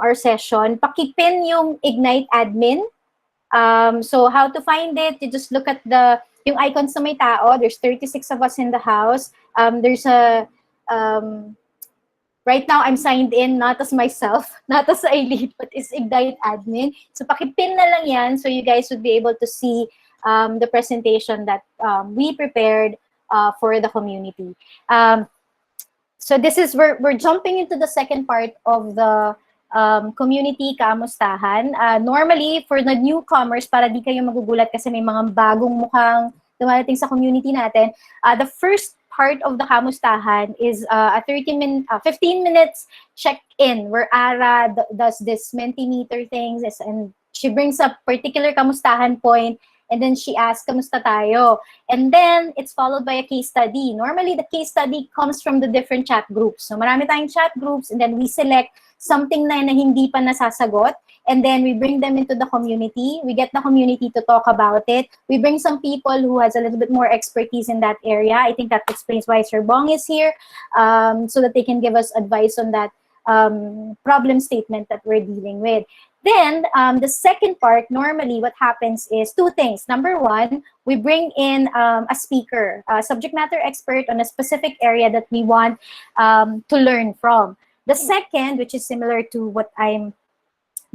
our session, pakipin yung Ignite admin. So how to find it, you just look at yung icons na may tao. There's 36 of us in the house. There's a, right now I'm signed in not as myself, not as Eileen, but it's Ignite admin. So pakipin na lang yan so you guys would be able to see the presentation that we prepared for the community. So this is, we're jumping into the second part of the community kamustahan. Normally, for the newcomers, para di kayo magugulat kasi may mga bagong mukhang dumarating sa community natin, the first part of the kamustahan is a 15 minutes check-in where Ara does this Mentimeter things, and she brings up particular kamustahan point, and then she asks, kamusta tayo? And then, it's followed by a case study. Normally, the case study comes from the different chat groups. So, marami tayong chat groups, and then we select something na hindi pa nasasagot, and then we bring them into the community. We get the community to talk about it. We bring some people who has a little bit more expertise in that area. I think that explains why Sir Bong is here, so that they can give us advice on that problem statement that we're dealing with. Then, the second part, normally what happens is two things. Number one, we bring in a speaker, a subject matter expert on a specific area that we want to learn from. The second, which is similar to what I'm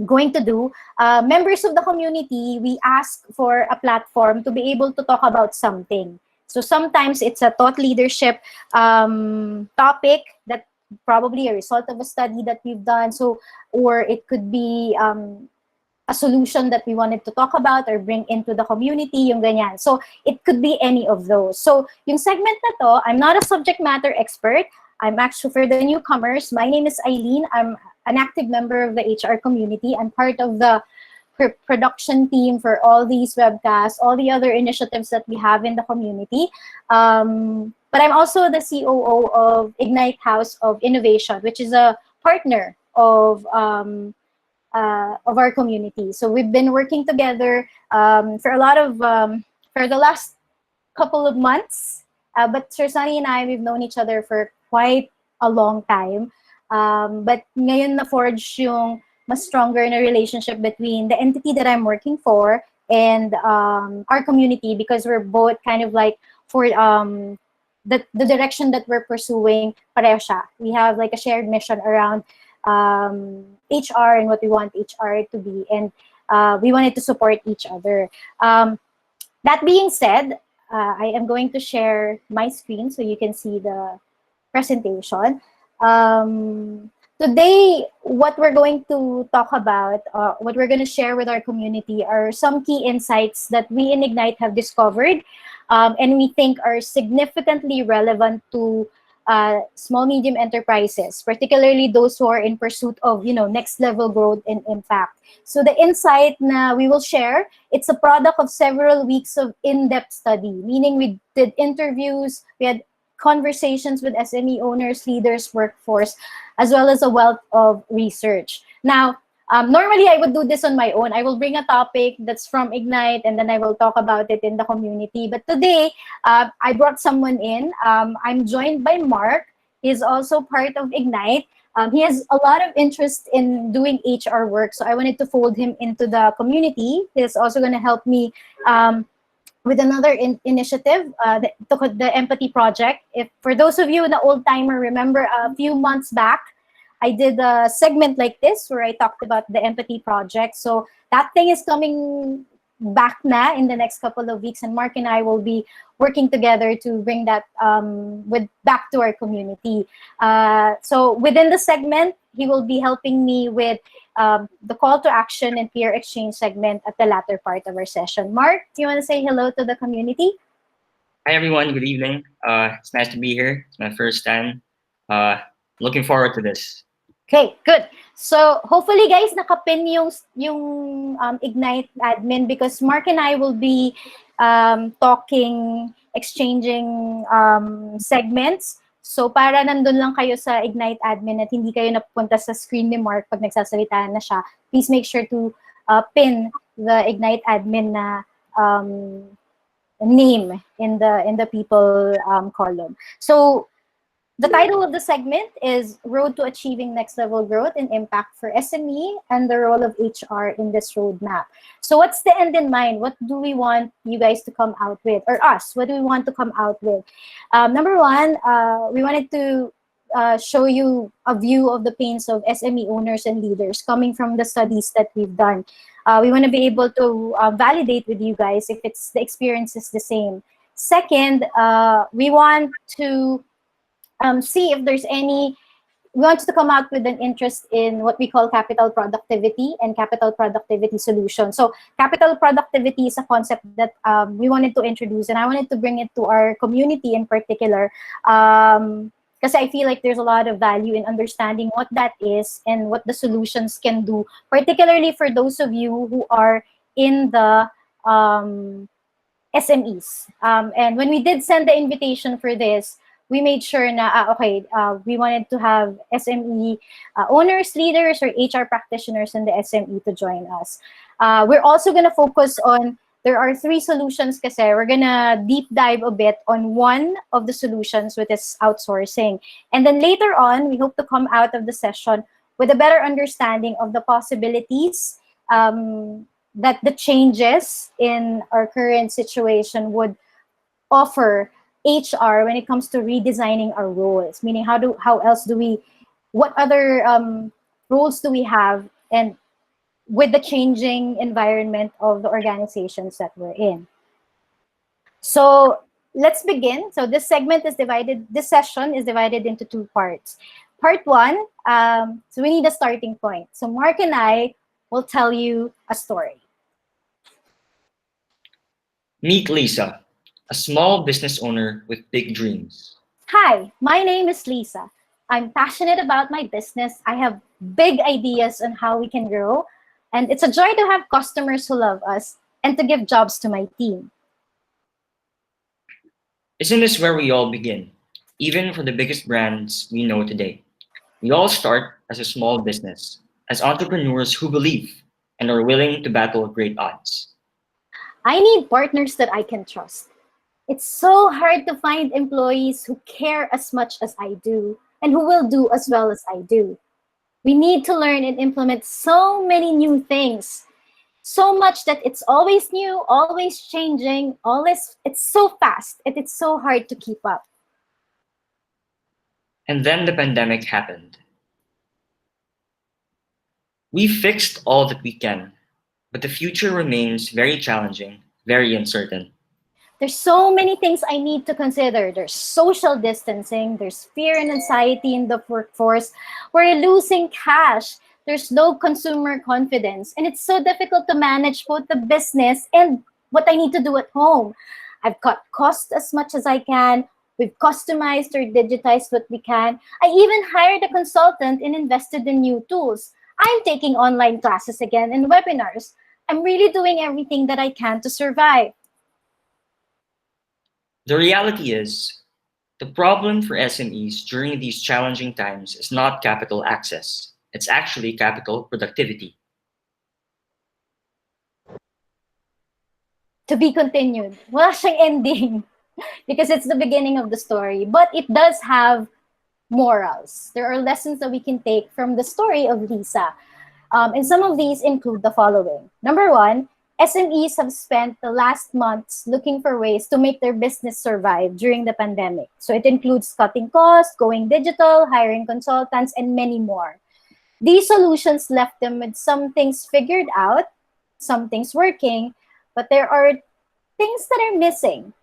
going to do, members of the community, we ask for a platform to be able to talk about something. So sometimes it's a thought leadership topic that probably a result of a study that we've done. So, or it could be a solution that we wanted to talk about or bring into the community, yung ganyan. So it could be any of those. So yung segment na to, I'm not a subject matter expert. I'm actually, for the newcomers, my name is Eileen. I'm an active member of the HR community. I'm part of the production team for all these webcasts, all the other initiatives that we have in the community. But I'm also the COO of Ignite House of Innovation, which is a partner of our community. So we've been working together for a lot of, for the last couple of months. But Sir Sunny and I, we've known each other for quite a long time. But ngayon na-forge yung mas stronger na relationship between the entity that I'm working for and our community, because we're both kind of like for the direction that we're pursuing, pareho siya. We have like a shared mission around HR and what we want HR to be, and we wanted to support each other. That being said, I am going to share my screen so you can see the presentation. Today, what we're going to talk about, what we're going to share with our community are some key insights that we in Ignite have discovered and we think are significantly relevant to small, medium enterprises, particularly those who are in pursuit of, next level growth and impact. So the insight na we will share, it's a product of several weeks of in-depth study, meaning we did interviews, we had conversations with SME owners, leaders, workforce, as well as a wealth of research. Now, normally I would do this on my own. I will bring a topic that's from Ignite and then I will talk about it in the community. But today, I brought someone in. I'm joined by Mark. He's also part of Ignite. He has a lot of interest in doing HR work, so I wanted to fold him into the community. He's also going to help me with another initiative, the Empathy Project. If for those of you, the old timer, remember a few months back, I did a segment like this where I talked about the Empathy Project. So that thing is coming back na in the next couple of weeks, and Mark and I will be working together to bring that back to our community. So within the segment, he will be helping me with the call to action and peer exchange segment at the latter part of our session. Mark, do you want to say hello to the community? Hi, everyone. Good evening. It's nice to be here. It's my first time. Looking forward to this. Okay, good. So hopefully, guys, nakapin yung Ignite admin, because Mark and I will be talking, exchanging segments. So para nandun lang kayo sa Ignite admin at hindi kayo napupunta sa screen ni Mark pag nagsasalita na siya, please make sure to pin the Ignite admin na name in the people column. So The title of the segment is Road to Achieving Next Level Growth and Impact for SME and the Role of HR in this roadmap. So what's the end in mind? What do we want you guys to come out with? Or us, what do we want to come out with? Number one, we wanted to show you a view of the pains of SME owners and leaders coming from the studies that we've done. We want to be able to validate with you guys if it's the experience is the same. Second, we want to see if there's any, we want to come out with an interest in what we call capital productivity and capital productivity solutions. So capital productivity is a concept that we wanted to introduce, and I wanted to bring it to our community in particular, because I feel like there's a lot of value in understanding what that is and what the solutions can do, particularly for those of you who are in the SMEs. And when we did send the invitation for this, we made sure na, we wanted to have SME owners, leaders, or HR practitioners in the SME to join us. We're also going to focus on, there are 3 solutions kasi. We're going to deep dive a bit on one of the solutions, which is outsourcing. And then later on, we hope to come out of the session with a better understanding of the possibilities that the changes in our current situation would offer HR when it comes to redesigning our roles, meaning how else do we, what other roles do we have, and with the changing environment of the organizations that we're in. So let's begin. So this segment is divided, this session is divided into 2 parts. Part 1, so we need a starting point. So Mark and I will tell you a story. Meet Lisa, a small business owner with big dreams. Hi, my name is Lisa. I'm passionate about my business. I have big ideas on how we can grow, and it's a joy to have customers who love us and to give jobs to my team. Isn't this where we all begin? Even for the biggest brands we know today. We all start as a small business, as entrepreneurs who believe and are willing to battle great odds. I need partners that I can trust. It's so hard to find employees who care as much as I do and who will do as well as I do. We need to learn and implement so many new things. So much that it's always new, always changing, always, it's so fast and it's so hard to keep up. And then the pandemic happened. We fixed all that we can, but the future remains very challenging, very uncertain. There's so many things I need to consider. There's social distancing, there's fear and anxiety in the workforce, we're losing cash, there's low consumer confidence, and it's so difficult to manage both the business and what I need to do at home. I've cut costs as much as I can, we've customized or digitized what we can. I even hired a consultant and invested in new tools. I'm taking online classes again and webinars. I'm really doing everything that I can to survive. The reality is, the problem for SMEs during these challenging times is not capital access. It's actually capital productivity. To be continued. Wala siyang ending because it's the beginning of the story. But it does have morals. There are lessons that we can take from the story of Lisa. And some of these include the following. Number 1, SMEs have spent the last months looking for ways to make their business survive during the pandemic. So it includes cutting costs, going digital, hiring consultants, and many more. These solutions left them with some things figured out, some things working, but there are things that are missing.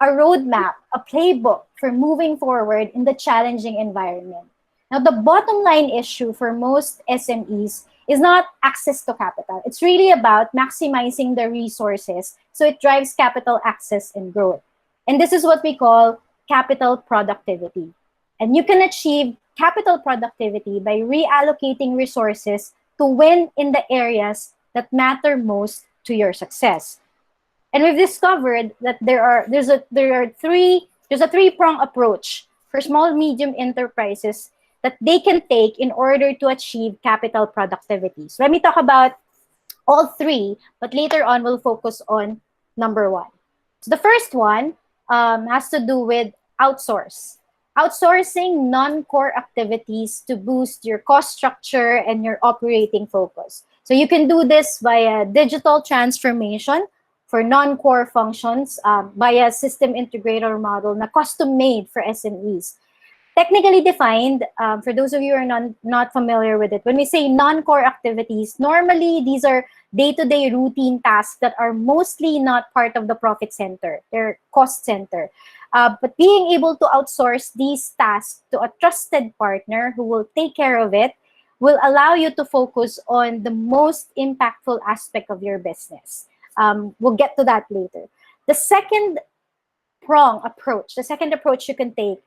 A roadmap, a playbook for moving forward in the challenging environment. Now, the bottom line issue for most SMEs is not access to capital. It's really about maximizing the resources so it drives capital access and growth. And this is what we call capital productivity. And you can achieve capital productivity by reallocating resources to win in the areas that matter most to your success. And we've discovered that there's a three-prong approach for small medium enterprises that they can take in order to achieve capital productivity. So let me talk about all 3, but later on we'll focus on number 1. So the first one has to do with outsource. outsourcing non-core activities to boost your cost structure and your operating focus. So you can do this via digital transformation for non-core functions via system integrator model na custom-made for SMEs. Technically defined, for those of you who are not familiar with it, when we say non-core activities, normally these are day-to-day routine tasks that are mostly not part of the profit center, they're cost center. But being able to outsource these tasks to a trusted partner who will take care of it will allow you to focus on the most impactful aspect of your business. We'll get to that later. The second the second approach you can take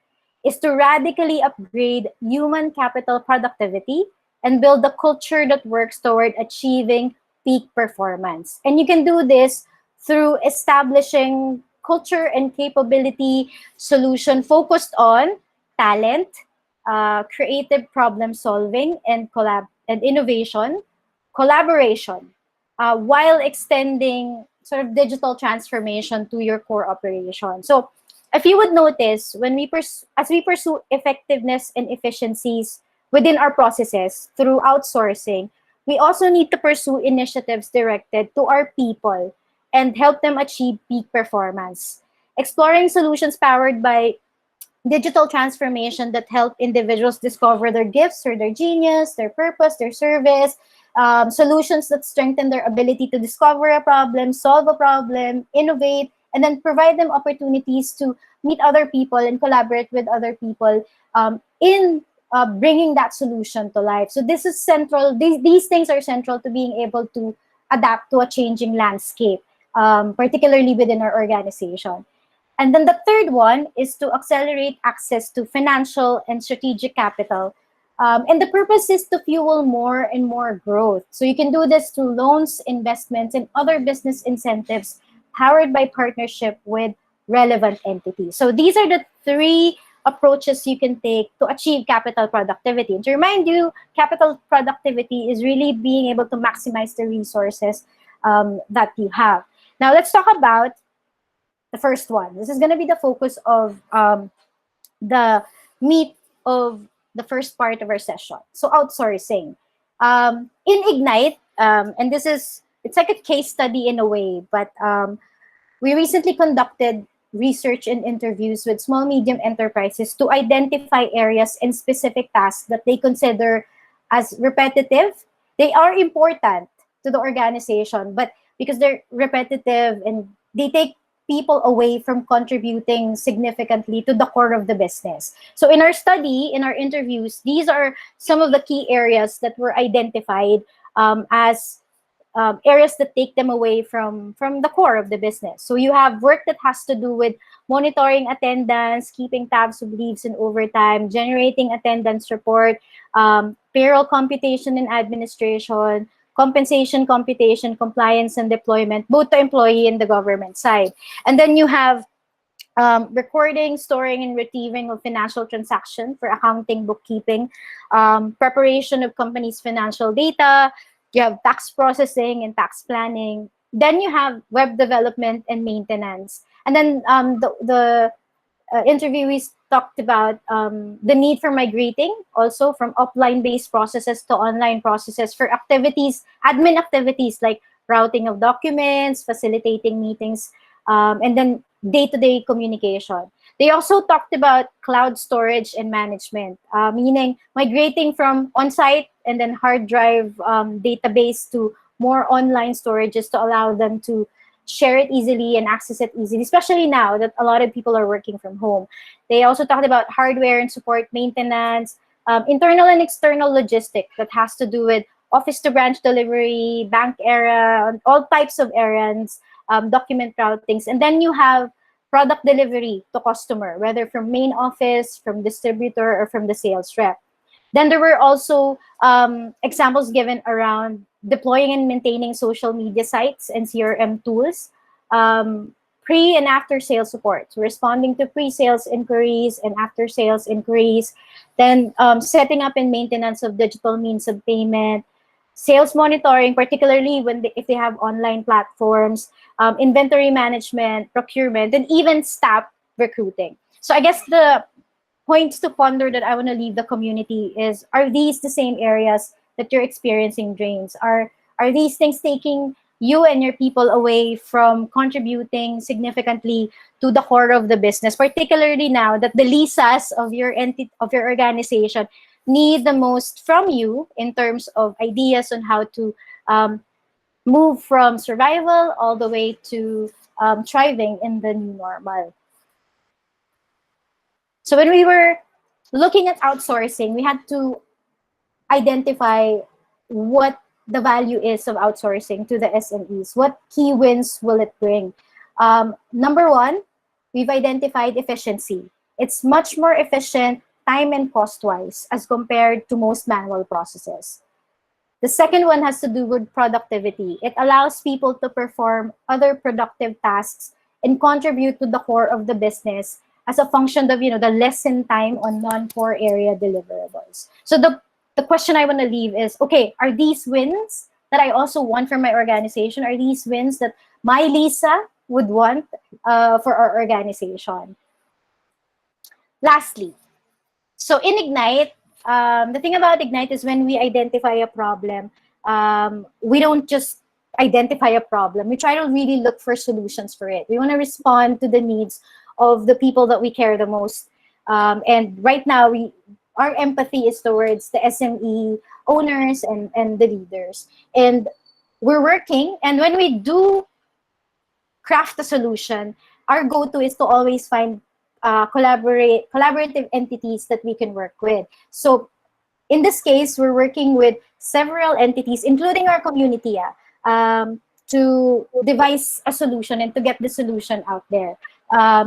is to radically upgrade human capital productivity and build a culture that works toward achieving peak performance. And you can do this through establishing culture and capability solution focused on talent, creative problem solving, and innovation, collaboration, while extending sort of digital transformation to your core operation. So if you would notice, as we pursue effectiveness and efficiencies within our processes through outsourcing, we also need to pursue initiatives directed to our people and help them achieve peak performance. Exploring solutions powered by digital transformation that help individuals discover their gifts or their genius, their purpose, their service, solutions that strengthen their ability to discover a problem, solve a problem, innovate, and then provide them opportunities to meet other people and collaborate with other people in bringing that solution to life. So this is central. These things are central to being able to adapt to a changing landscape, particularly within our organization. And then the third one is to accelerate access to financial and strategic capital. And the purpose is to fuel more and more growth. So you can do this through loans, investments, and other business incentives powered by partnership with relevant entities. So these are the three approaches you can take to achieve capital productivity. And to remind you, capital productivity is really being able to maximize the resources that you have. Now let's talk about the first one. This is going to be the focus of the meat of the first part of our session. So outsourcing. In Ignite, and it's like a case study in a way, but we recently conducted research and interviews with small, medium enterprises to identify areas and specific tasks that they consider as repetitive. They are important to the organization, but because they're repetitive and they take people away from contributing significantly to the core of the business. So in our study, in our interviews, these are some of the key areas that were identified as areas that take them away from the core of the business. So you have work that has to do with monitoring attendance, keeping tabs of leaves and overtime, generating attendance report, payroll computation and administration, compensation computation, compliance and deployment, both the employee and the government side. And then you have recording, storing, and retrieving of financial transaction for accounting, bookkeeping, preparation of companies' financial data. You have tax processing and tax planning. Then you have web development and maintenance. And then the interviewees talked about the need for migrating also from offline-based processes to online processes for activities, admin activities like routing of documents, facilitating meetings, and then day-to-day communication. They also talked about cloud storage and management, meaning migrating from on-site and then hard drive database to more online storages to allow them to share it easily and access it easily, especially now that a lot of people are working from home. They also talked about hardware and support maintenance, internal and external logistics that has to do with office to branch delivery, bank era, all types of errands, document routings. And then you have product delivery to customer, whether from main office, from distributor, or from the sales rep. Then there were also examples given around deploying and maintaining social media sites and CRM tools, pre and after sales support, so responding to pre-sales inquiries and after-sales inquiries, then setting up and maintenance of digital means of payment, sales monitoring, particularly if they have online platforms, inventory management, procurement, and even staff recruiting. So I guess the points to ponder that I want to leave the community is, are these the same areas that you're experiencing drains? Are these things taking you and your people away from contributing significantly to the core of the business, particularly now that the lisas of your entity, of your organization, need the most from you in terms of ideas on how to move from survival all the way to thriving in the new normal. So when we were looking at outsourcing, we had to identify what the value is of outsourcing to the SMEs. What key wins will it bring? Number one, we've identified efficiency. It's much more efficient time and cost-wise as compared to most manual processes. The second one has to do with productivity. It allows people to perform other productive tasks and contribute to the core of the business as a function of, the lessen time on non-core area deliverables. So the question I want to leave is, okay, are these wins that I also want for my organization? Are these wins that my Lisa would want for our organization? Lastly, so in Ignite, the thing about Ignite is when we identify a problem, we don't just identify a problem. We try to really look for solutions for it. We want to respond to the needs of the people that we care the most. And right now, our empathy is towards the SME owners and the leaders. And we're working, and when we do craft a solution, our go-to is to always find collaborative entities that we can work with. So in this case, we're working with several entities, including our community, to devise a solution and to get the solution out there.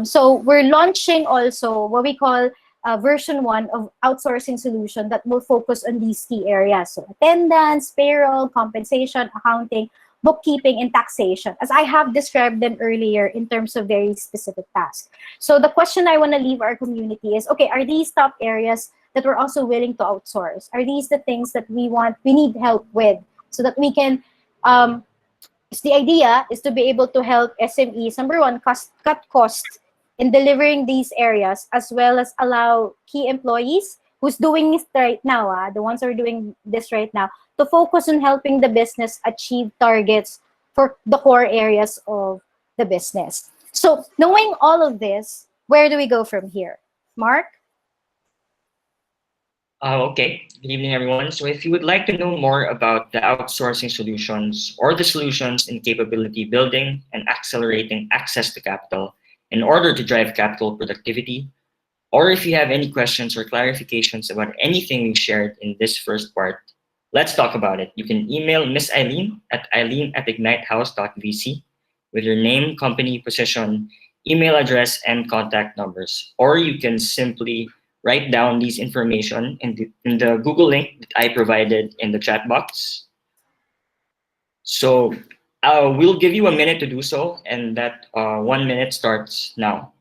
So we're launching also what we call version 1 of outsourcing solution that will focus on these key areas. So attendance, payroll, compensation, accounting, bookkeeping, and taxation, as I have described them earlier in terms of very specific tasks. So the question I want to leave our community is, okay, are these top areas that we're also willing to outsource? Are these the things that we need help with, so that we can, the idea is to be able to help SMEs, number one, cut costs in delivering these areas, as well as allow key employees who's doing this right now, the ones who are doing this right now, to focus on helping the business achieve targets for the core areas of the business. So knowing all of this, where do we go from here? Mark? Okay, good evening, everyone. So if you would like to know more about the outsourcing solutions or the solutions in capability building and accelerating access to capital in order to drive capital productivity, or if you have any questions or clarifications about anything we shared in this first part, let's talk about it. You can email Miss Eileen at eileen@ignitehouse.vc with your name, company, position, email address, and contact numbers. Or you can simply write down these information in the Google link that I provided in the chat box. So we'll give you a minute to do so, and that 1 minute starts now.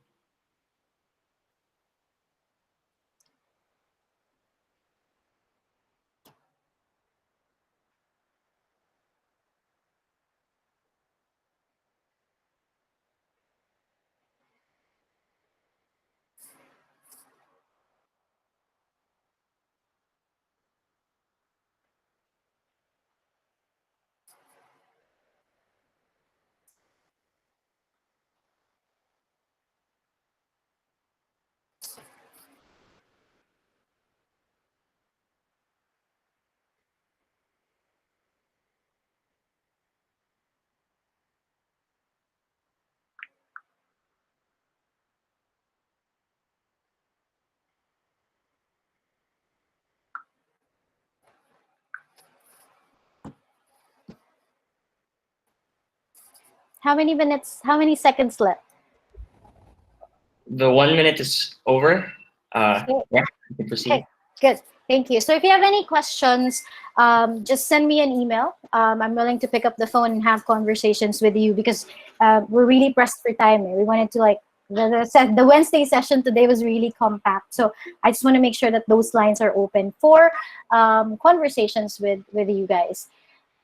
How many seconds left? The 1 minute is over. Yeah, you can proceed. Okay, good. Thank you. So if you have any questions, just send me an email. I'm willing to pick up the phone and have conversations with you, because we're really pressed for time. We wanted to, like, the Wednesday session today was really compact. So I just want to make sure that those lines are open for conversations with you guys.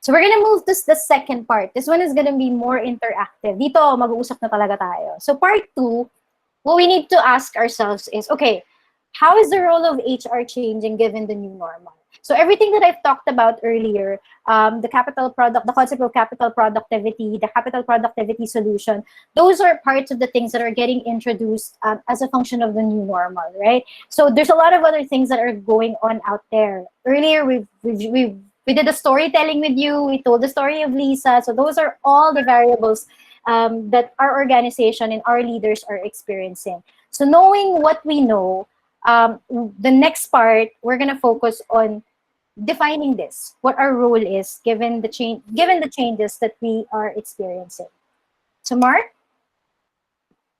So we're gonna move to the second part. This one is gonna be more interactive. Dito, mag-uusap na talaga tayo. So part 2, what we need to ask ourselves is, okay, how is the role of HR changing given the new normal? So everything that I've talked about earlier, the concept of capital productivity, the capital productivity solution, those are parts of the things that are getting introduced as a function of the new normal, right? So there's a lot of other things that are going on out there. Earlier, we did a storytelling with you. We told the story of Lisa. So those are all the variables that our organization and our leaders are experiencing. So knowing what we know, the next part, we're gonna focus on defining this, what our role is given the changes that we are experiencing. So Mark?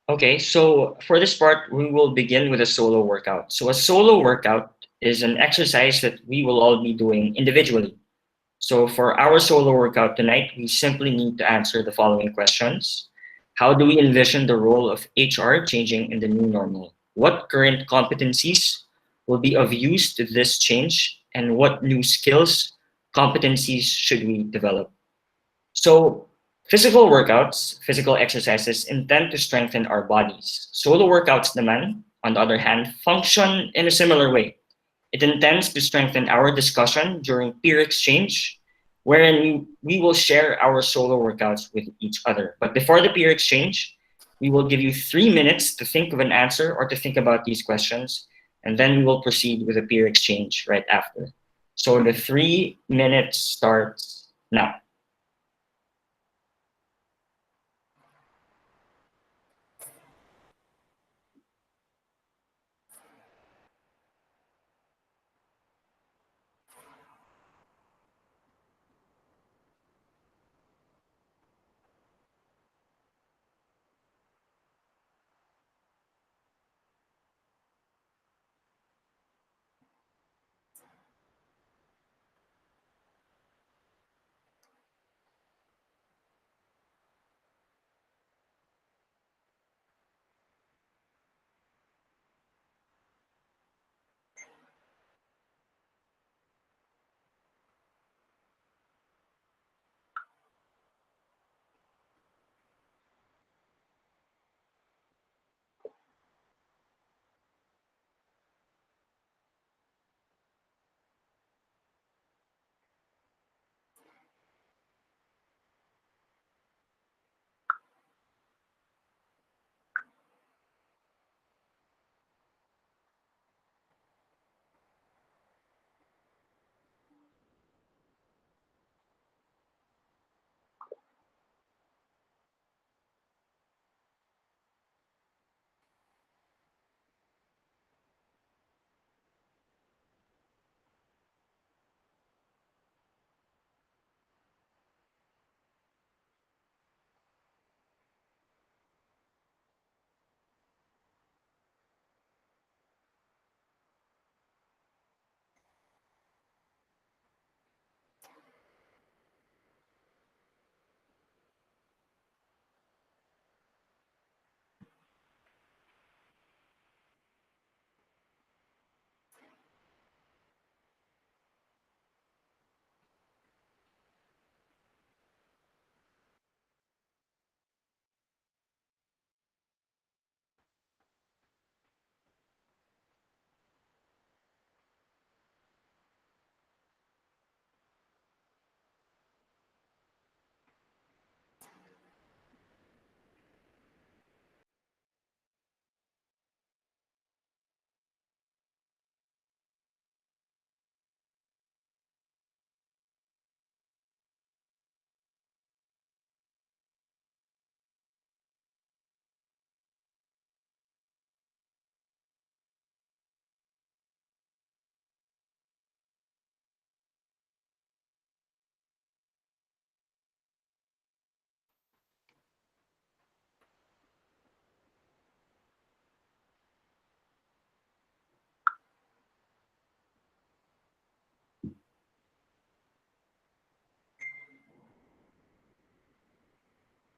Okay, so for this part, we will begin with a solo workout. So a solo workout is an exercise that we will all be doing individually. So for our solo workout tonight, we simply need to answer the following questions. How do we envision the role of HR changing in the new normal? What current competencies will be of use to this change? And what new skills, competencies should we develop? So physical exercises intend to strengthen our bodies. Solo workouts demand, on the other hand, function in a similar way. It intends to strengthen our discussion during peer exchange, wherein we will share our solo workouts with each other. But before the peer exchange, we will give you 3 minutes to think of an answer or to think about these questions, and then we will proceed with the peer exchange right after. So the 3 minutes starts now.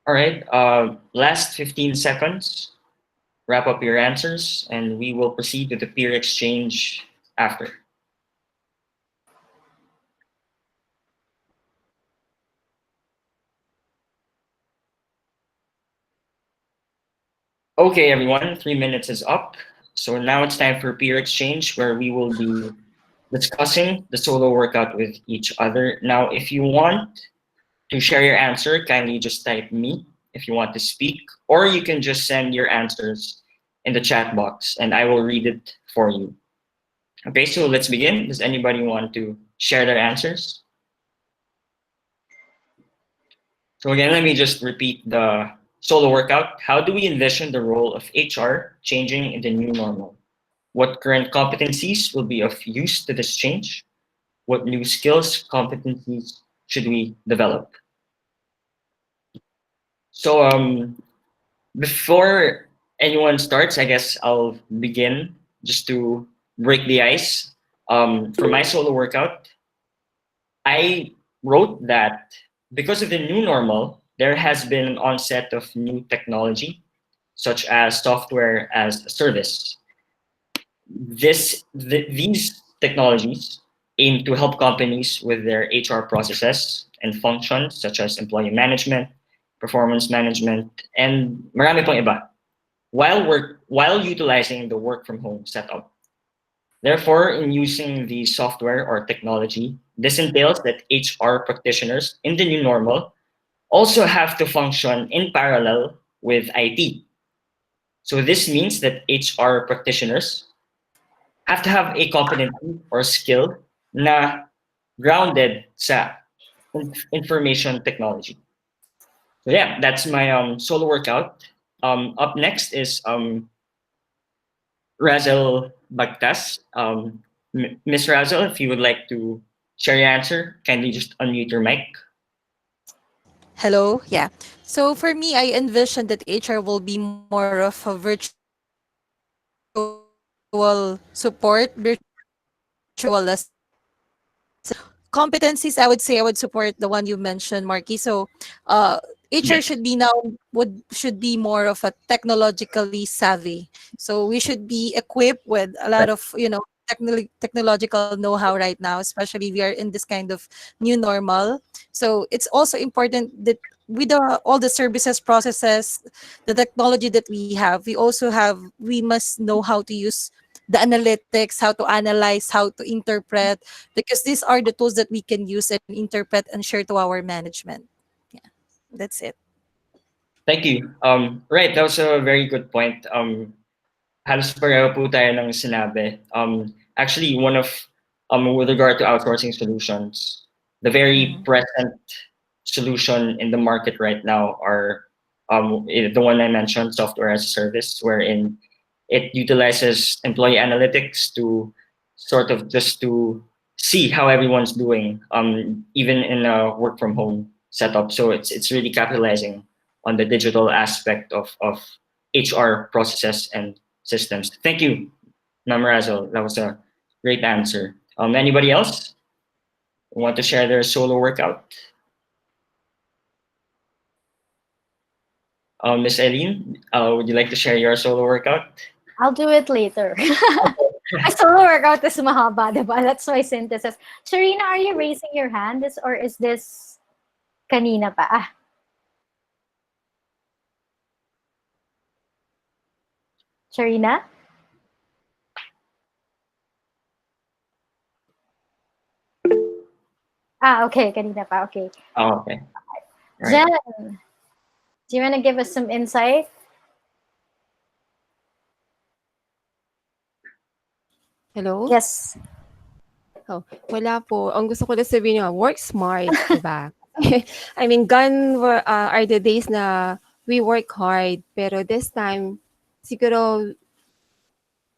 All right, last 15 seconds. Wrap up your answers, and we will proceed with the peer exchange after. Okay, everyone, 3 minutes is up. So now it's time for peer exchange, where we will be discussing the solo workout with each other. Now, if you want to share your answer, kindly just type me if you want to speak, or you can just send your answers in the chat box and I will read it for you. Okay, so let's begin. Does anybody want to share their answers? So again, let me just repeat the solo workout. How do we envision the role of HR changing in the new normal? What current competencies will be of use to this change? What new skills, competencies should we develop? So before anyone starts, I guess I'll begin just to break the ice. For my solo workout, I wrote that because of the new normal, there has been an onset of new technology, such as software as a service. These technologies aim to help companies with their HR processes and functions, such as employee management, performance management, and marami pang iba, while utilizing the work from home setup. Therefore, in using the software or technology, this entails that HR practitioners in the new normal also have to function in parallel with IT. So this means that HR practitioners have to have a competency or skill na grounded sa information technology. So yeah, that's my solo workout. Up next is Razel Bagtas. Miss Razel, if you would like to share your answer, kindly just unmute your mic. Hello. Yeah. So for me, I envision that HR will be more of a virtual support, virtual assistant. Competencies, I would say I would support the one you mentioned, Marky. So HR Yes. should be now would should be more of a technologically savvy. So we should be equipped with a lot of technological know-how right now, especially we are in this kind of new normal. So it's also important that with all the services processes, the technology that we have, we must know how to use the analytics, how to analyze, how to interpret, because these are the tools that we can use and interpret and share to our management. Yeah, that's it. Thank you. Right, that was a very good point. Halos pareho po tayo ng sinabi. Actually, with regard to outsourcing solutions, the very Mm. present solution in the market right now are the one I mentioned, software as a service, wherein it utilizes employee analytics to sort of just to see how everyone's doing, even in a work from home setup. So it's really capitalizing on the digital aspect of HR processes and systems. Thank you, Namrazo. That was a great answer. Anybody else want to share their solo workout? Miss Eileen, would you like to share your solo workout? I'll do it later. My solo workout is mahaba, diba? That's my synthesis. Sharina, are you raising your hand? Or is this kanina pa? Sharina? Okay. Kanina pa. Okay. Oh, okay. Right. Jen, do you want to give us some insight? Hello? Yes. Oh, wala po. Ang gusto ko lang sabihin nga, work smart, 'di ba? I mean, are the days na we work hard, pero this time, siguro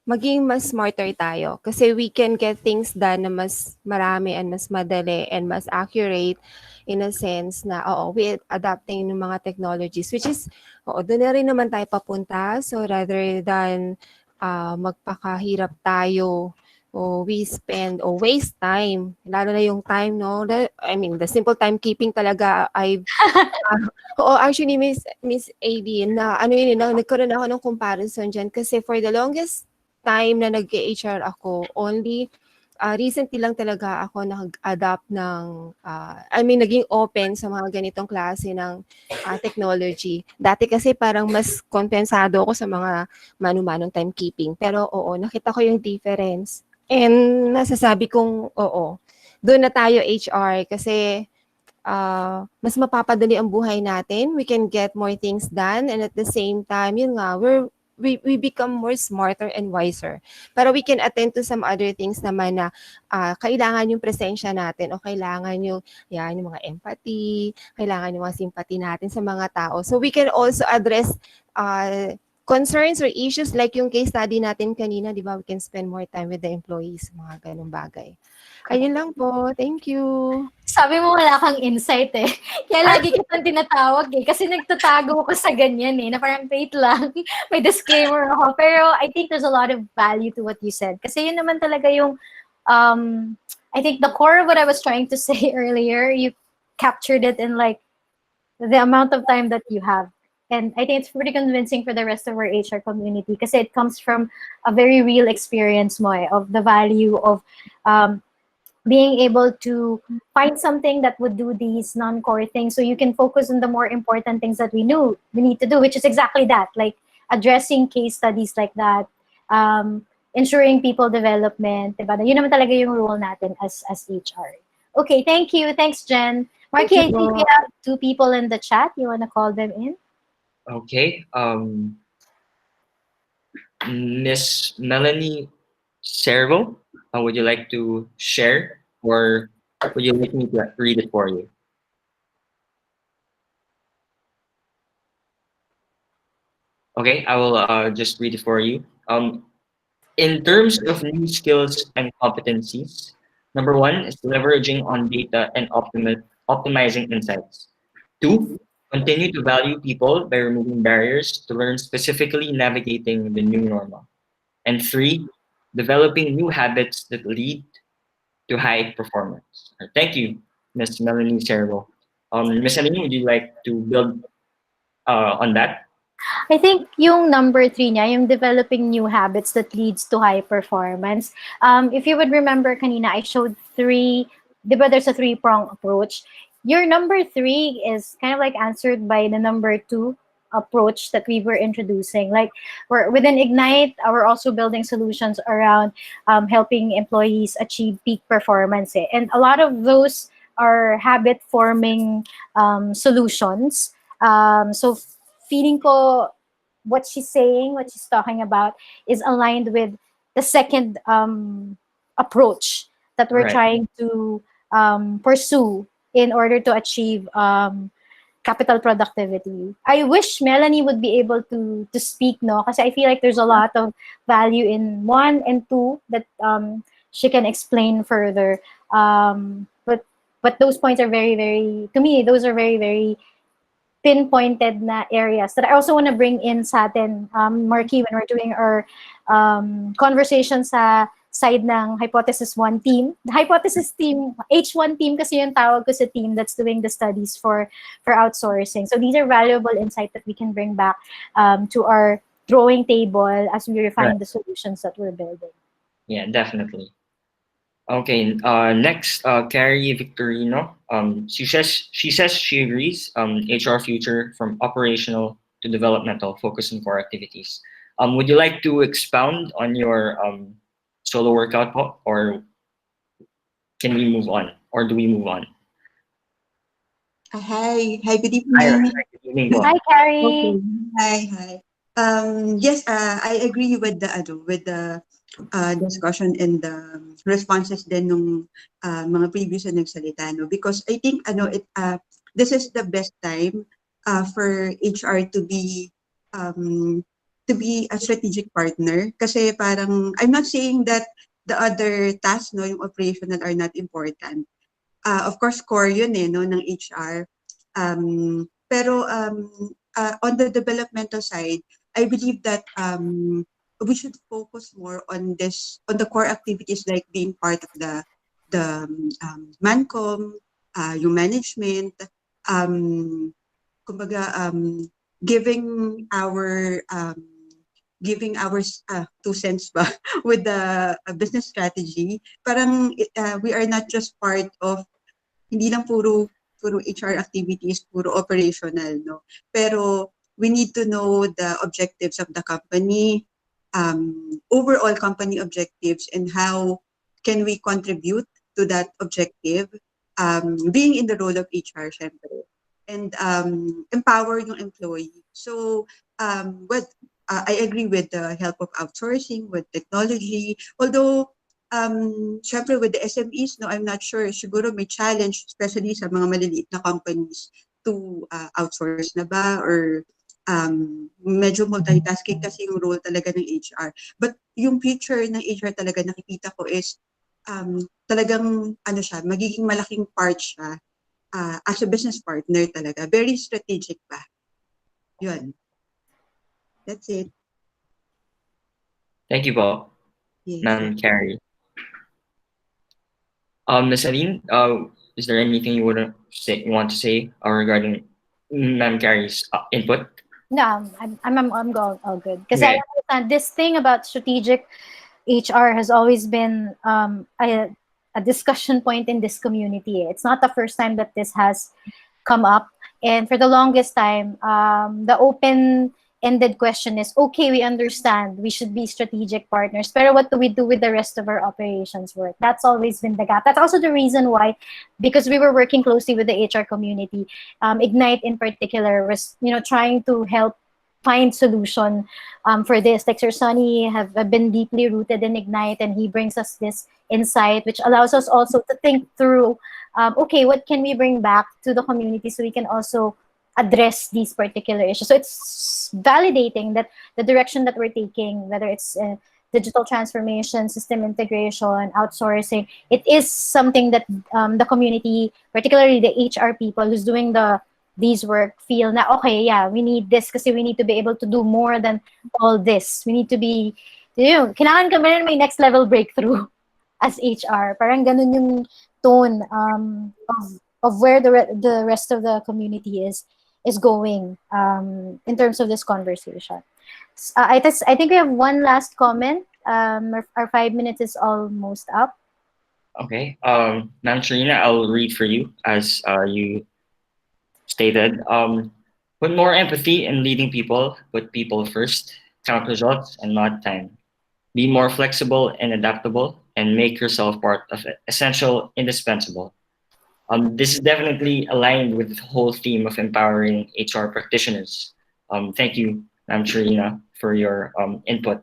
maging mas smarter tayo kasi we can get things done na mas marami and mas madali and mas accurate in a sense na, oo, we adapting ng mga technologies which is, oo, doon na rin naman tayo papunta. So rather than magpakahirap tayo o we spend o waste time, lalo na yung time, no? I mean, the simple timekeeping talaga ay oo, actually, Miss AB, na ano yun, nagkaroon ako ng comparison diyan kasi for the longest time na nag-HR ako, only recently lang talaga ako nag-adapt ng, naging open sa mga ganitong klase ng technology. Dati kasi parang mas kompensado ako sa mga mano-manong timekeeping. Pero oo, nakita ko yung difference. And nasasabi kong oo, doon na tayo HR kasi mas mapapadali ang buhay natin. We can get more things done and at the same time, yun nga, we become more smarter and wiser. Para we can attend to some other things naman na kailangan yung presensya natin o kailangan yung mga empathy, kailangan yung mga sympathy natin sa mga tao. So we can also address concerns or issues like yung case study natin kanina, di ba? We can spend more time with the employees, mga ganung bagay. Ayun lang po. Thank you. Sabi mo wala kang insight eh. Kaya lagi kitang tinatawag eh. Kasi nagtatago ko sa ganyan eh. Na parang wait lang. May disclaimer ako. Pero I think there's a lot of value to what you said. Kasi yun naman talaga yung, I think the core of what I was trying to say earlier, you captured it in like the amount of time that you have. And I think it's pretty convincing for the rest of our HR community because it comes from a very real experience mo eh, of the value of being able to find something that would do these non-core things so you can focus on the more important things that we need to do, which is exactly that, like addressing case studies like that, ensuring people development, diba? Yun naman talaga yung role natin as HR. Okay, thank you. Thanks, Jen. Marky, I think we have 2 people in the chat. You want to call them in? Okay. Miss Melanie Servo, would you like to share or would you like me to read it for you? Okay, I will just read it for you. In terms of new skills and competencies, number 1 is leveraging on data and optimizing insights. 2, continue to value people by removing barriers to learn, specifically navigating the new normal. And 3, developing new habits that lead to high performance. Thank you, Ms. Melanie Servo. Ms. Aline, would you like to build on that? I think yung number 3 niya, yung developing new habits that leads to high performance. If you would remember kanina, I showed 3, di ba there's a 3-prong approach. Your number 3 is kind of like answered by the number 2 approach that we were introducing. Like within Ignite, we're also building solutions around helping employees achieve peak performance. Eh. And a lot of those are habit-forming solutions. So feeling ko what she's saying, what she's talking about is aligned with the second approach that we're trying to pursue in order to achieve capital productivity. I wish Melanie would be able to speak, no? Because I feel like there's a lot of value in 1 and 2 that she can explain further. But those points are very, very, to me, those are very, very pinpointed na areas that I also want to bring in sa atin, Marky, when we're doing our conversation sa side ng Hypothesis 1 team. The Hypothesis team, H1 team kasi yung tawag ko sa team that's doing the studies for outsourcing. So these are valuable insights that we can bring back to our drawing table as we refine the solutions that we're building. Yeah, definitely. Okay, next, Carrie Victorino. She says she agrees. HR future from operational to developmental, focus on core activities. Would you like to expound on your solo workout, or can we move on, or do we move on? Hi, good Hi, evening. good evening. Hi, Carrie. Okay. Hi. Yes, I agree with the discussion and the responses din nung mga previous na nagsalita, no? Because I think this is the best time for HR to be a strategic partner, kasi parang I'm not saying that the other tasks, no, yung operational, are not important. Of course, core yun no, ng HR. Pero on the developmental side, I believe that we should focus more on the core activities, like being part of the Mancom, yung management, kumbaga, giving our giving our 2 cents ba with the business strategy, parang we are not just part of, hindi lang puro HR activities, puro operational, no? Pero we need to know the objectives of the company, overall company objectives, and how can we contribute to that objective, being in the role of HR, syempre, and empower yung employee. So, I agree with the help of outsourcing, with technology, although syempre with the SMEs, no, I'm not sure, siguro may challenge, especially sa mga maliliit na companies, to outsource na ba, or medyo multitasking kasi yung role talaga ng HR. But yung future ng HR talaga nakikita ko is talagang ano siya, magiging malaking part siya as a business partner talaga. Very strategic pa. Yun. That's it. Thank you po, Yes. Ma'am Carrie. Ms. Aline, is there anything you want to say regarding Ma'am Carrie's input? No, I'm all good. Because Okay. I understand this thing about strategic HR has always been a discussion point in this community. It's not the first time that this has come up. And for the longest time, the open-ended question is, okay, we understand we should be strategic partners, but what do we do with the rest of our operations work? That's always been the gap. That's also the reason why, because we were working closely with the HR community, Ignite in particular was, trying to help find solution for this. Like Sir Sunny have been deeply rooted in Ignite, and he brings us this insight, which allows us also to think through, okay, what can we bring back to the community so we can also address these particular issues. So it's validating that the direction that we're taking, whether it's digital transformation, system integration, outsourcing, it is something that the community, particularly the HR people who's doing these work, feel na, okay, yeah, we need this because we need to be able to do more than all this. We need to be, kailangan ka meron may next level breakthrough as HR. Parang ganun yung tone of where the rest of the community is going in terms of this conversation. I think we have one last comment. Our 5 minutes is almost up. Okay. Ma'am Sharina, I'll read for you as you stated. Put more empathy in leading people, put people first, count results and not time. Be more flexible and adaptable, and make yourself part of it. Essential, indispensable. This is definitely aligned with the whole theme of empowering HR practitioners. Thank you, Ma'am Sharina, for your input.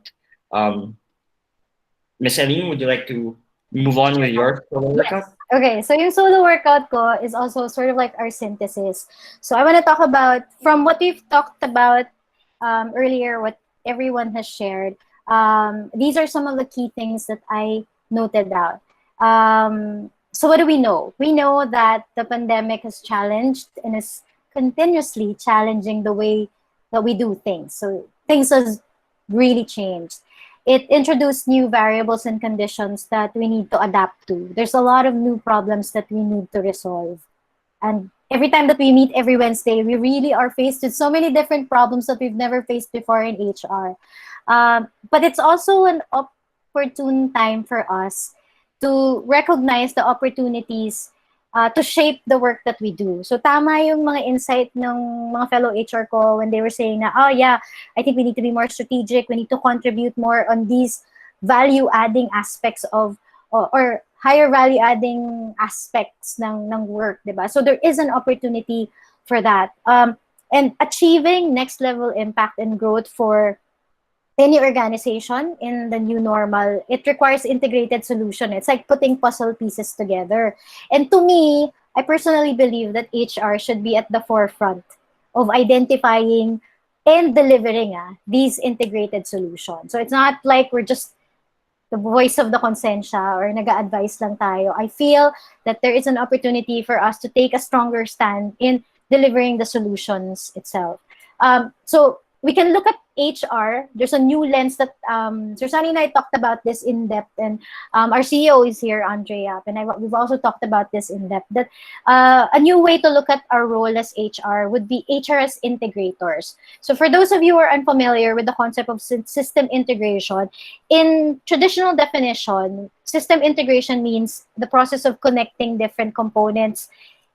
Miss Aline, would you like to move on with your solo workout? Yes. Okay, so yung solo workout ko is also sort of like our synthesis. So I want to talk about, from what we've talked about earlier, what everyone has shared, these are some of the key things that I noted out. So what do we know? We know that the pandemic has challenged and is continuously challenging the way that we do things. So things has really changed. It introduced new variables and conditions that we need to adapt to. There's a lot of new problems that we need to resolve. And every time that we meet every Wednesday, we really are faced with so many different problems that we've never faced before in HR. But it's also an opportune time for us to recognize the opportunities to shape the work that we do. So tama yung mga insight ng mga fellow HR ko when they were saying na, oh yeah, I think we need to be more strategic. We need to contribute more on these value-adding aspects of, or higher value-adding aspects ng work, diba? So there is an opportunity for that. And achieving next-level impact and growth for any organization in the new normal, it requires integrated solution. It's like putting puzzle pieces together. And to me, I personally believe that HR should be at the forefront of identifying and delivering these integrated solutions. So it's not like we're just the voice of the konsensya or nag-a-advise lang tayo. I feel that there is an opportunity for us to take a stronger stand in delivering the solutions itself. So we can look at HR. There's a new lens that Sir Sunny and I talked about this in depth, and our CEO is here, Andrea, and we've also talked about this in depth. That a new way to look at our role as HR would be HR as integrators. So for those of you who are unfamiliar with the concept of system integration, in traditional definition, system integration means the process of connecting different components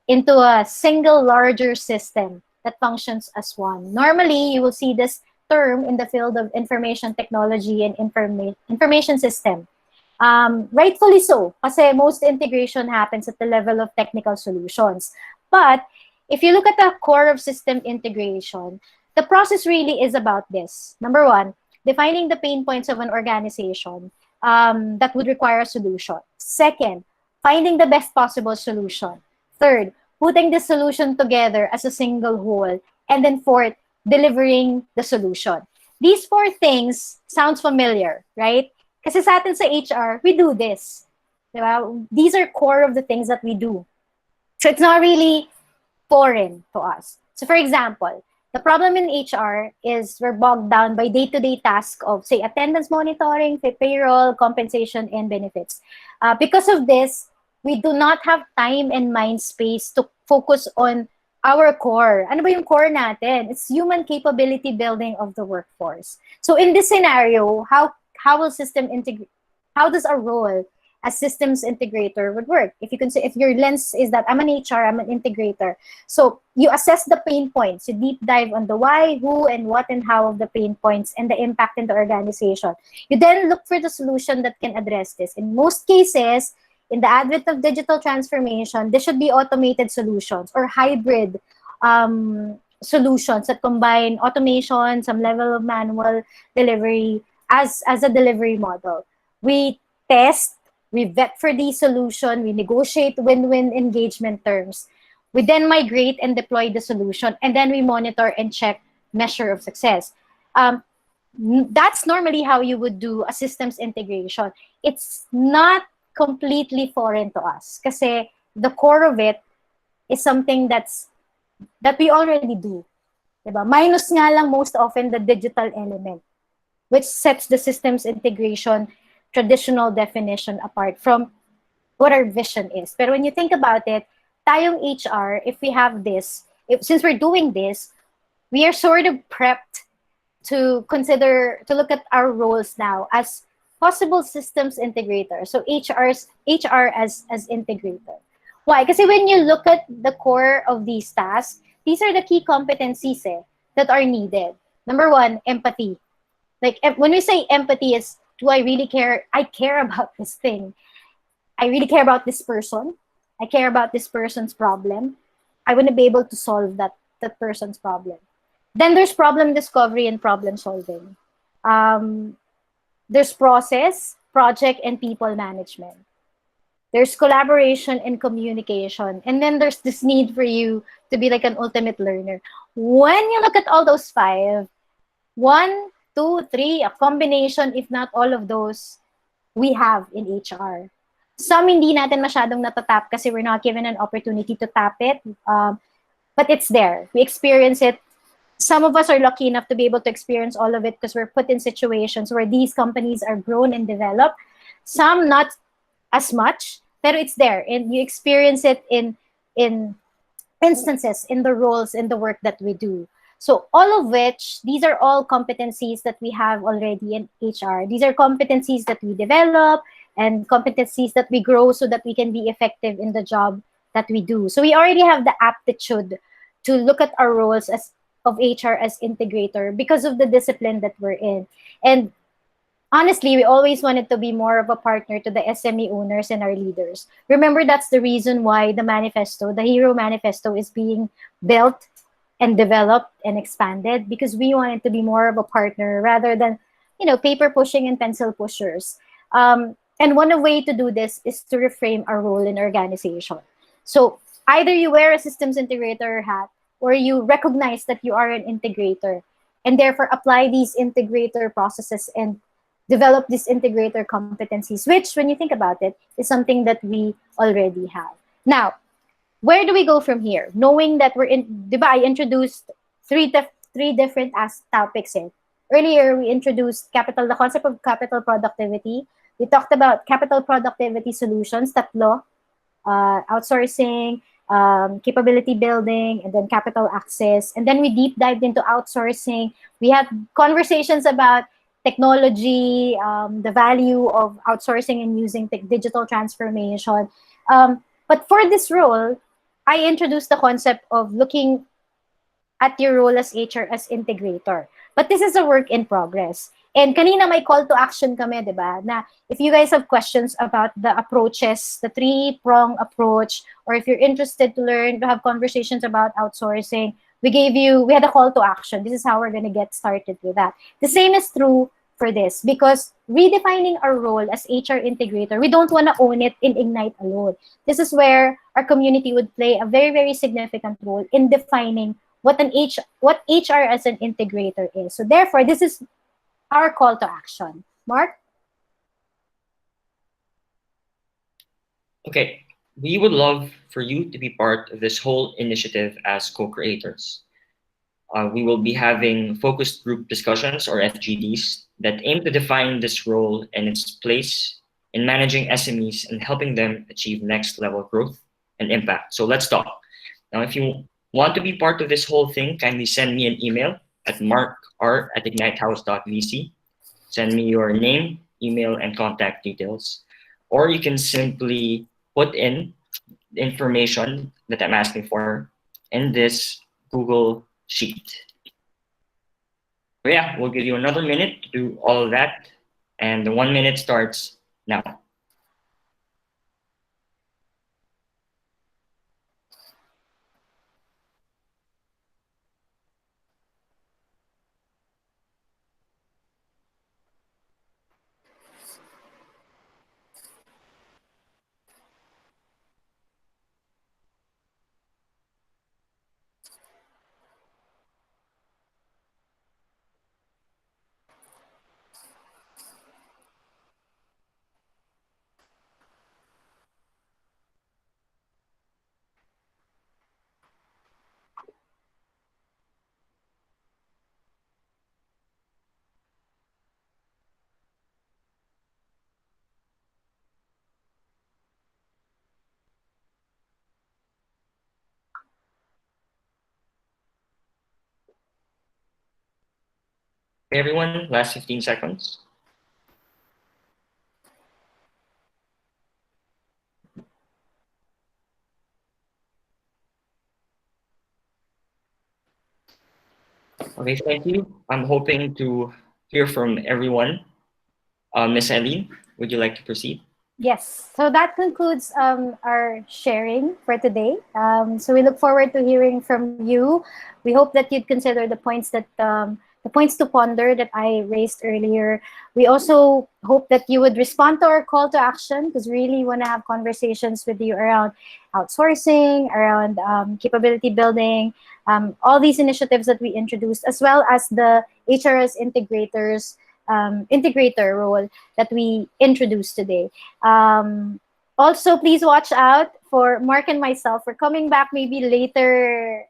into a single larger system that functions as one. Normally, you will see this term in the field of information technology and information system. Rightfully so, kasi most integration happens at the level of technical solutions. But if you look at the core of system integration, the process really is about this. Number one, defining the pain points of an organization that would require a solution. Second, finding the best possible solution. Third, putting the solution together as a single whole. And then fourth, delivering the solution. These four things sounds familiar, right? Kasi sa atin sa HR, we do this. Diba? These are core of the things that we do. So it's not really foreign to us. So for example, the problem in HR is we're bogged down by day-to-day tasks of, say, attendance monitoring, payroll, compensation, and benefits. Because of this, we do not have time and mind space to focus on our core. Ano ba yung core natin? It's human capability building of the workforce. So in this scenario, how will system integrate? How does our role as systems integrator would work? If you can say, if your lens is that I'm an HR, I'm an integrator. So you assess the pain points, you deep dive on the why, who, and what and how of the pain points and the impact in the organization. You then look for the solution that can address this. In most cases, in the advent of digital transformation, there should be automated solutions or hybrid solutions that combine automation, some level of manual delivery as a delivery model. We test, we vet for the solution, we negotiate win-win engagement terms. We then migrate and deploy the solution, and then we monitor and check measure of success. That's normally how you would do a systems integration. It's not completely foreign to us kasi the core of it is something that we already do. Diba? Minus nga lang most often the digital element, which sets the systems integration traditional definition apart from what our vision is. Pero when you think about it, tayong HR, if we have this, since we're doing this, we are sort of prepped to look at our roles now as possible systems integrator. So HR as integrator. Why? Because when you look at the core of these tasks, these are the key competencies that are needed. Number one, empathy. Like when we say empathy is, do I really care? I care about this thing. I really care about this person. I care about this person's problem. I want to be able to solve that person's problem. Then there's problem discovery and problem solving. There's process, project, and people management. There's collaboration and communication. And then there's this need for you to be like an ultimate learner. When you look at all those five, 1, 2, 3, a combination, if not all of those, we have in HR. Some hindi natin masyadong natatap kasi we're not given an opportunity to tap it. But it's there. We experience it. Some of us are lucky enough to be able to experience all of it because we're put in situations where these companies are grown and developed. Some not as much, but it's there. And you experience it in instances, in the roles, in the work that we do. So all of which, these are all competencies that we have already in HR. These are competencies that we develop and competencies that we grow so that we can be effective in the job that we do. So we already have the aptitude to look at our roles of HR as integrator because of the discipline that we're in. And honestly, we always wanted to be more of a partner to the SME owners and our leaders. Remember, that's the reason why the manifesto, the Hero Manifesto, is being built and developed and expanded, because we wanted to be more of a partner rather than, paper pushing and pencil pushers. And one way to do this is to reframe our role in organization. So either you wear a systems integrator hat or you recognize that you are an integrator and therefore apply these integrator processes and develop these integrator competencies, which when you think about it is something that we already have. Now, where do we go from here? Knowing that I introduced three three different topics in. Earlier, we introduced the concept of capital productivity. We talked about capital productivity solutions, tatlo, outsourcing, capability building, and then capital access. And then we deep dived into outsourcing. We had conversations about technology, the value of outsourcing and using digital transformation. But for this role, I introduced the concept of looking at your role as HR as integrator. But this is a work in progress. And kanina may call to action kami, di ba? Na if you guys have questions about the approaches, the three-prong approach, or if you're interested to learn, to have conversations about outsourcing, we had a call to action. This is how we're going to get started with that. The same is true for this because redefining our role as HR integrator, we don't want to own it in Ignite alone. This is where our community would play a very, very significant role in defining what HR as an integrator is. So therefore, this is our call to action. Mark? Okay, we would love for you to be part of this whole initiative as co-creators. We will be having focused group discussions or FGDs that aim to define this role and its place in managing SMEs and helping them achieve next level growth and impact. So let's talk. Now, if you want to be part of this whole thing, kindly send me an email at markr@ignitehouse.vc. Send me your name, email, and contact details. Or you can simply put in the information that I'm asking for in this Google Sheet. So yeah, we'll give you another minute to do all of that, and the 1 minute starts now. Okay, everyone, last 15 seconds. Okay, thank you. I'm hoping to hear from everyone. Miss Eileen, would you like to proceed? Yes. So that concludes our sharing for today. So we look forward to hearing from you. We hope that you'd consider the points to ponder that I raised earlier. We also hope that you would respond to our call to action because we really want to have conversations with you around outsourcing, around capability building, all these initiatives that we introduced, as well as the HRS integrator role that we introduced today. Also, please watch out for Mark and myself. We're coming back maybe later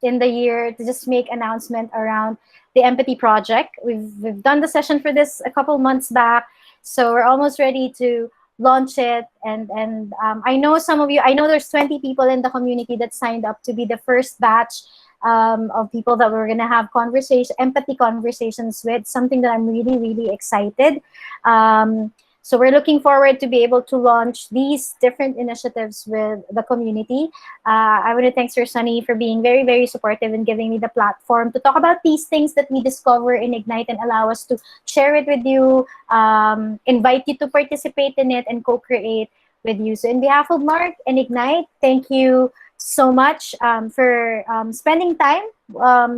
in the year to just make announcement around the Empathy Project. We've done the session for this a couple months back, so we're almost ready to launch it. And I know some of you, I know there's 20 people in the community that signed up to be the first batch of people that we're gonna have empathy conversations with, something that I'm really, really excited. So we're looking forward to be able to launch these different initiatives with the community. I want to thank Sir Sunny for being very, very supportive and giving me the platform to talk about these things that we discover in Ignite and allow us to share it with you, invite you to participate in it and co-create with you. So in behalf of Mark and Ignite, thank you so much for spending time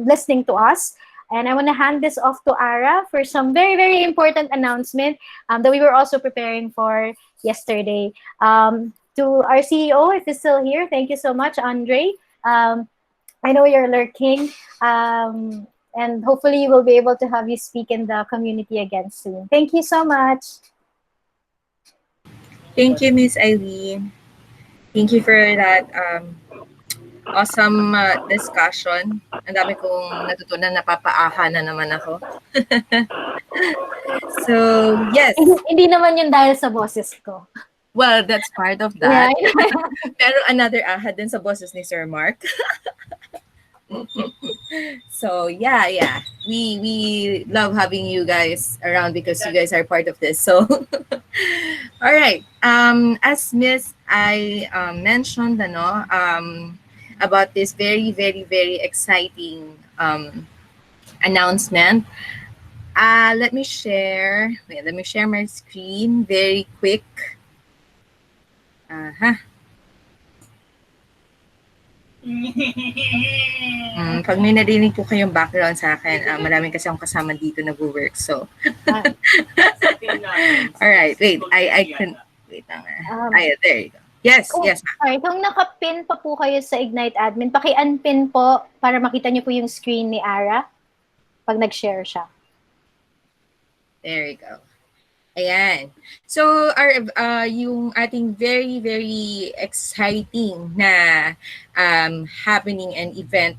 listening to us. And I want to hand this off to Ara for some very, very important announcement that we were also preparing for yesterday. To our CEO, if he's still here, thank you so much, Andre. I know you're lurking, and hopefully we'll be able to have you speak in the community again soon. Thank you so much. Thank you, Miss Eileen. Thank you for that awesome discussion. Ang dami kong natutunan, napapaaha na naman ako. So, yes. Hindi naman yun dahil sa boses ko. Well, that's part of Yeah. that. Pero another aha din sa boses ni Sir Mark. So, yeah. We love having you guys around because you guys are part of this. So, all right. As Miss I mentioned, about this very, very, very exciting announcement. Let me share. Wait, let me share my screen very quick. Pag may narinig po kayong background sa akin, maraming kasi akong kasama dito nag-work. So, alright, wait, I can, wait lang. There you go. Yes, yes. Sorry, kung nakapin pa po kayo sa Ignite admin, paki-unpin po para makita niyo po yung screen ni Ara pag nag-share siya. There you go. Ayan. So, yung ating very, very exciting na happening and event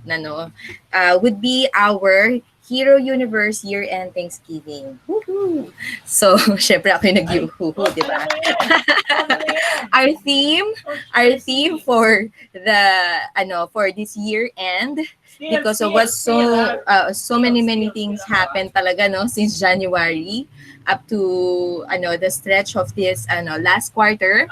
would be our Hero Universe Year-End Thanksgiving. Woohoo! So, syempre ako yung nag-yuhu, di ba? Our theme for for this year-end, because of what so many things happened talaga since January up to the stretch of this last quarter.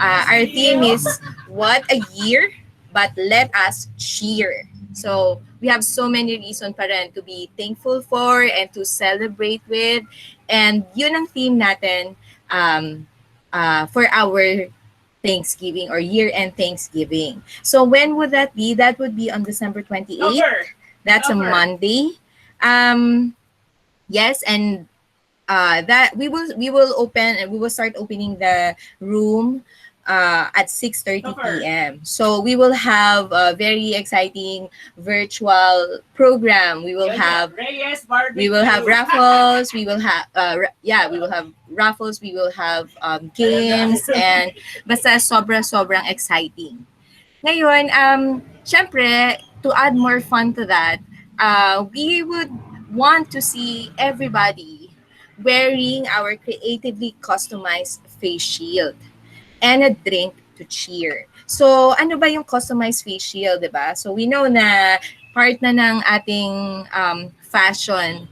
Our theme is what a year, but let us cheer. So we have so many reasons pa rin to be thankful for and to celebrate with, and yun ang theme natin for our Thanksgiving or year-end Thanksgiving. So when would that be? That would be on December 28th. That's a Monday. Yes, and that we will open, and we will start opening the room at 6:30 p.m. So we will have a very exciting virtual program. We will have raffles. We will have we will have raffles. We will have games, and basta sobrang exciting. Ngayon, syempre, to add more fun to that, we would want to see everybody wearing our creatively customized face shield and a drink to cheer. So, ano ba yung customized face shield, di ba? So, we know na part na ng ating fashion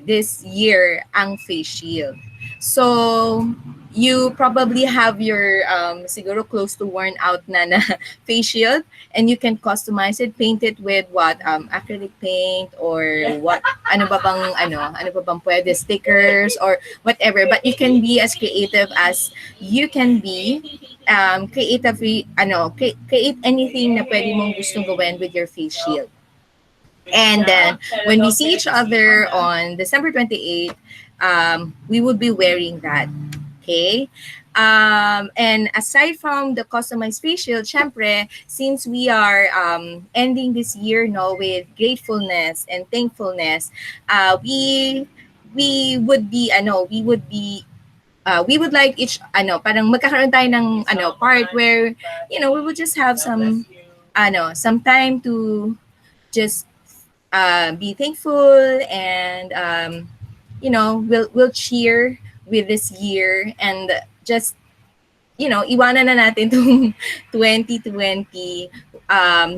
this year ang face shield. So, you probably have your siguro close to worn out na face shield, and you can customize it, paint it with what acrylic paint or what ano ba bang pwede, stickers or whatever, but you can be as creative as you can be. Create anything na pwede mong gustong gawin with your face shield. And then when we see each other on December 28th, we would be wearing that. Okay? And aside from the customized face shield, syempre, since we are ending this year with gratefulness and thankfulness, we would like each parang magkakaroon tayo ng part where we would just have some time to just be thankful, and we'll cheer with this year, and just iwanan na natin tong 2020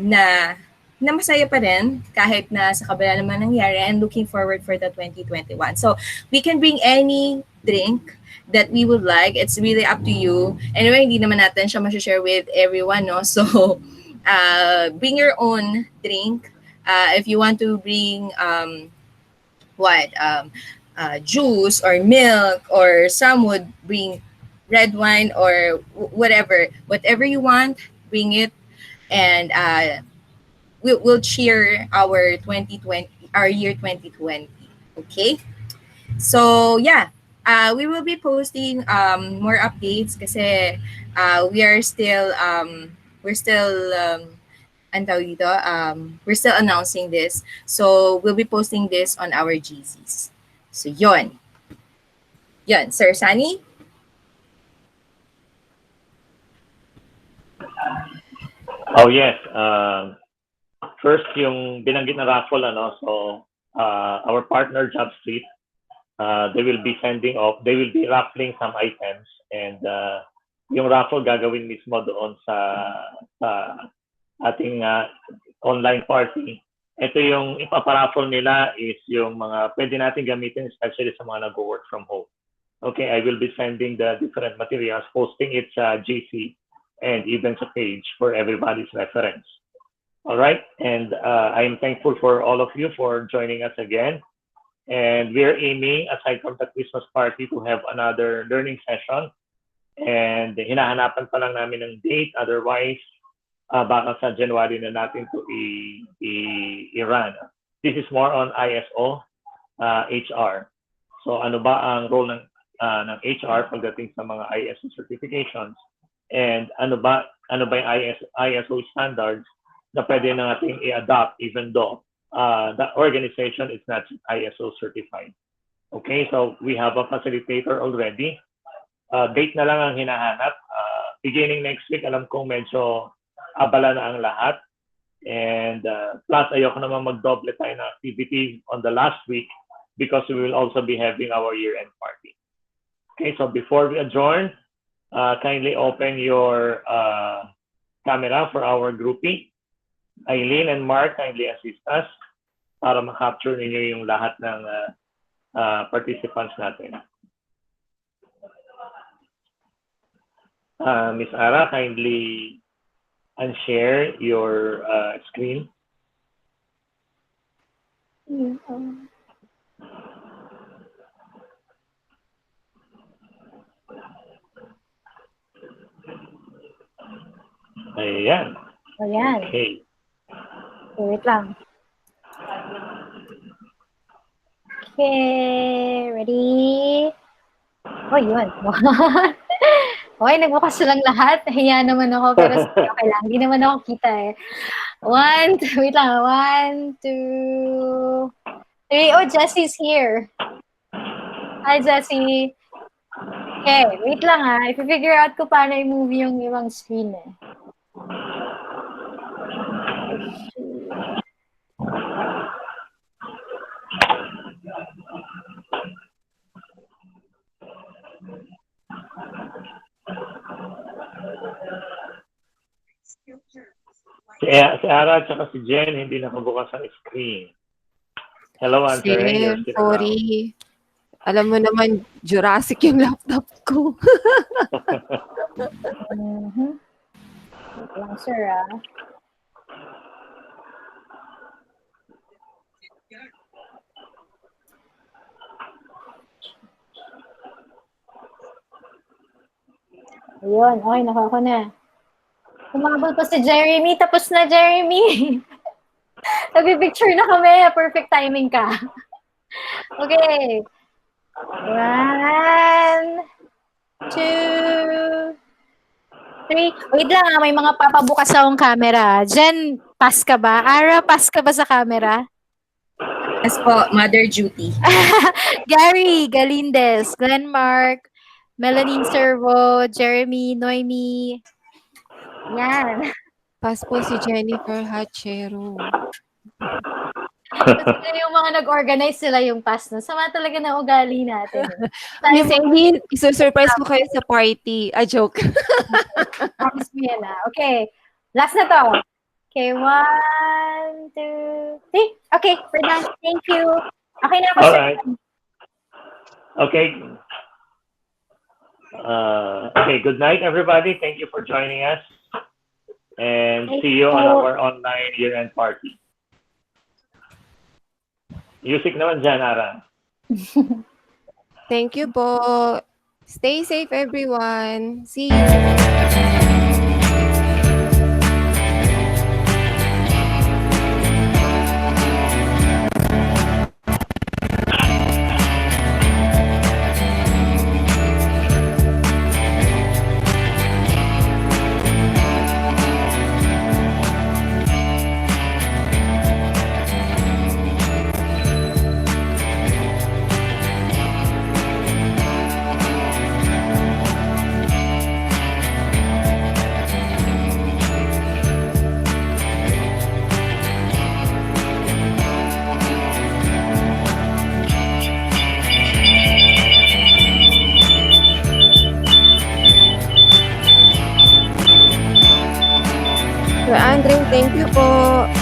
na masaya pa rin kahit na sa kabila naman nangyari, and looking forward for the 2021. So we can bring any drink that we would like. It's really up to you. Anyway, hindi naman natin siya ma-share with everyone, no? So bring your own drink. If you want to bring juice or milk, or some would bring red wine or whatever you want, bring it, and we'll cheer our 2020, our year 2020. Okay, so yeah, we will be posting more updates kasi we're still we're still announcing this. So we'll be posting this on our GCs. So yon, Sir Sunny. Oh yes. First, yung binanggit na raffle, so our partner Job Street, they will be raffling some items, and yung raffle gagawin mismo doon sa ating online party. Ito yung ipaparaffle nila is yung mga pwede natin gamitin, especially sa mga nag-work from home. Okay, I will be sending the different materials, posting it sa GC and even sa page for everybody's reference. All right, and I'm thankful for all of you for joining us again. And we're aiming, aside from the Christmas party, to have another learning session. And hinahanapan pa lang namin ng date. Otherwise, baka sa January na natin to i-run. This is more on ISO, HR. So ano ba ang role ng HR pagdating sa mga ISO certifications? And ano ba yung ISO standards na pwede na natin i-adopt even though the organization is not ISO certified. Okay, so we have a facilitator already. Date na lang ang hinahanap. Beginning next week, alam kong medyo abala na ang lahat. And plus, ayoko naman magdoble tayo ng activity on the last week because we will also be having our year-end party. Okay, so before we adjourn, kindly open your camera for our groupie. Eileen and Mark, kindly assist us para ma-capture ninyo yung lahat ng participants natin. Miss Ara, kindly unshare your screen. Ayan. Ayan. Okay. Wait lang. Okay, ready? Oh, yun. Okay, nagbukas silang lahat. Nahiya naman ako, pero okay lang. Hindi naman ako kita eh. Wait lang. 1, 2, 3. Oh, Jessie's here. Hi, Jessie. Okay, wait lang ha. I-figure out ko paano i-move yung ibang screen eh. Si Ara at saka si Jen, hindi nakabukas ang screen. Hello, Andre. Sir, sorry. Alam mo naman, Jurassic yung laptop ko. Wait lang, sir ah. Ayun, okay, nakuha ko na. Kumabal pa si Jeremy. Tapos na, Jeremy. Nagpipicture na kami. Perfect timing ka. Okay. 1, 2, 3. Wait lang, may mga papabukas akong camera. Jen, pass ka ba? Ara, pass ka ba sa camera? As po, mother duty. Gary Galindez, Glenn Mark, Melanie Servo, Jeremy, Noemi. Yan. Pass po si Jennifer Hachero. Kasi yung mga nag-organize sila yung pass na. Sama talaga ng ugali natin. Miss Eileen, isusurprise mo kayo sa party. A joke. Promise mo yan ah. Okay. Last na to. Okay, 1, 2, 3. Okay, we're done. Thank you. Okay na ako. All right. Okay. Okay, good night, everybody. Thank you for joining us. And see you on our online year-end party. Music naman dyan, Ara. Thank you po. Stay safe, everyone. See you. Sir Andre, thank you po.